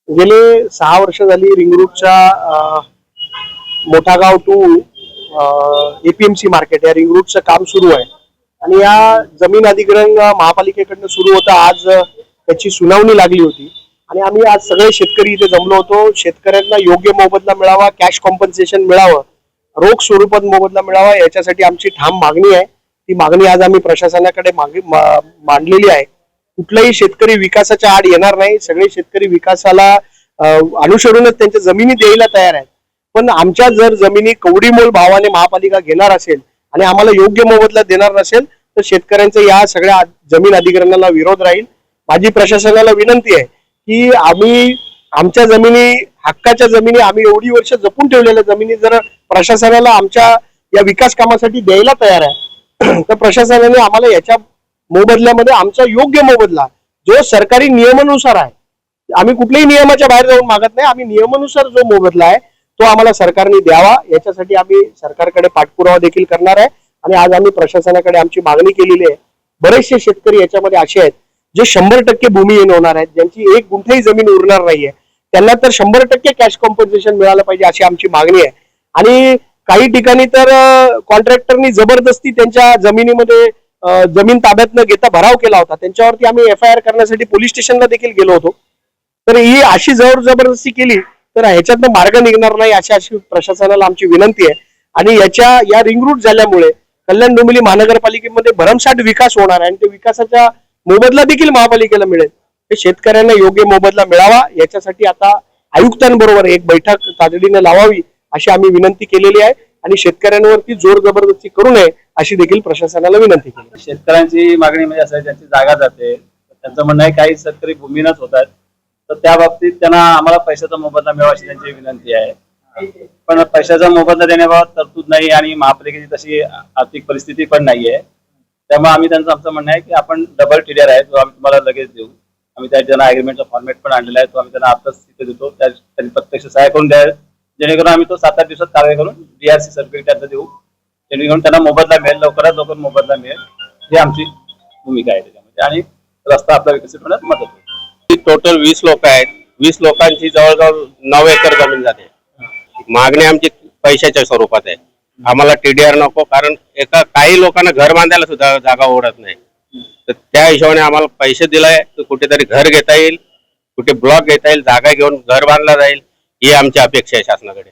गेले 6 वर्ष झाली रिंगरूटच्या मोठागाव टू एपीएमसी मार्केट या रिंगरूटचं काम सुरू आहे आणि या जमीन अधिग्रहण महापालिकेकडनं सुरू होतं. आज त्याची सुनावणी लागली होती आणि आम्ही आज सगळे शेतकरी इथे जमलो होतो. शेतकऱ्यांना योग्य मोबदला मिळावा, कॅश कॉम्पन्सेशन मिळावं, रोख स्वरूपात मोबदला मिळावा याच्यासाठी आमची ठाम मागणी आहे. ती मागणी आज आम्ही प्रशासनाकडे मांडलेली आहे. कुठलाही शेतकरी विकासाच्या आड येणार नाही. सगळे शेतकरी विकासाला अनुसरूनच त्यांच्या जमिनी द्यायला तयार आहेत. पण आमच्या जर जमिनी कवडीमोल भावाने महापालिका घेणार असेल आणि आम्हाला योग्य मोबदला देणार नसेल तर शेतकऱ्यांचा या सगळ्या जमीन अधिग्रहणाला विरोध राहील. माझी प्रशासनाला विनंती आहे की आम्ही आमच्या जमिनी, हक्काच्या जमिनी, आम्ही एवढी वर्ष जपून ठेवलेल्या जमिनी जर प्रशासनाला आमच्या या विकास कामासाठी द्यायला तयार आहे तर प्रशासनाने आम्हाला याच्या मोबदल्यामध्ये आमचा योग्य मोबदला जो सरकारी नियमानुसार आहे, आम्ही कुठल्याही नियमाच्या बाहेर जाऊन मागत नाही, आम्ही नियमानुसार जो मोबदला आहे तो आम्हाला सरकारने द्यावा. याच्यासाठी आम्ही सरकारकडे पाठपुरावा देखील करणार आहे आणि आज आम्ही प्रशासनाकडे आमची मागणी केलेली आहे. बरेचसे शेतकरी याच्यामध्ये असे आहेत जे 100% भूमिहीन होणार आहेत, ज्यांची एक गुंठही जमीन उरणार नाहीये, त्यांना तर 100% कॅश कॉम्पन्सेशन मिळालं पाहिजे अशी आमची मागणी आहे. आणि काही ठिकाणी तर कॉन्ट्रॅक्टरनी जबरदस्ती त्यांच्या जमिनीमध्ये जमीन ताब्यात न घेता भराव केला होता. त्यांच्यावरती आम्ही FIR करण्यासाठी पोलीस स्टेशनला देखील गेलो होतो. तर ही अशी जबरदस्ती केली तर ह्याच्यातनं मार्ग निघणार नाही अशी प्रशासनाला आमची विनंती आहे. आणि या रिंग रूट झाल्यामुळे कल्याण डोंबिवली महानगरपालिकेमध्ये भरमसाठ विकास होणार आहे आणि ते विकासाचा मोबदला देखील महापालिकेला मिळेल. ते शेतकऱ्यांना योग्य मोबदला मिळावा याच्यासाठी आता आयुक्तांबरोबर एक बैठक तातडीने लावावी अशी आम्ही विनंती केलेली आहे आणि शेतकऱ्यांवरती जोर जबरदस्ती करू नये अशी देखील प्रशासनाला विनंती केली. शेतकऱ्यांची मागणी म्हणजे असं त्यांची जागा जाते, त्यांचं म्हणणं आहे काही शेतकरी भूमीनच होतात, तर त्या बाबतीत त्यांना आम्हाला पैशाचा मोबदला मिळावा अशी त्यांची विनंती आहे. पण पैशाचा मोबदला देण्याबाबत तरतूद नाही आणि महापालिकेची तशी आर्थिक परिस्थिती पण नाहीये. त्यामुळे आम्ही आमचं म्हणणं आहे की आपण डबल TDR आहे जो आम्ही तुम्हाला लगेच देऊ. आम्ही त्यांना अग्रीमेंटचा फॉर्मॅट पण आणलेला आहे, तो आम्ही त्यांना आताच तिथे देतो. त्यांनी प्रत्यक्ष सहाय्य करून द्या, जेणेकरून आम्ही तो 7-8 दिवसात कारवाई करून DRC सर्टिफिकेट त्यांना देऊ, जेणेकरून त्यांना मोबदला मिळेल, लवकरात लवकर मोबदला मिळेल. ही आमची भूमिका आहे त्याच्यामध्ये आणि रस्ता आपला विकसित होण्यास मदत होईल. टोटल 20 लोक आहेत. 20 लोकांची जवळजवळ 9 एकर जमीन जाते. मागणी आमची पैशाच्या स्वरूपात आहे. आम्हाला TDR नको, कारण काही लोकांना घर बांधायला सुद्धा जागा ओढत नाही. तर त्या हिशोबाने आम्हाला पैसे दिलाय तर कुठेतरी घर घेता येईल, कुठे ब्लॉक घेता येईल, जागा घेऊन घर बांधला जाईल, ही आमची अपेक्षा आहे शासनाकडे.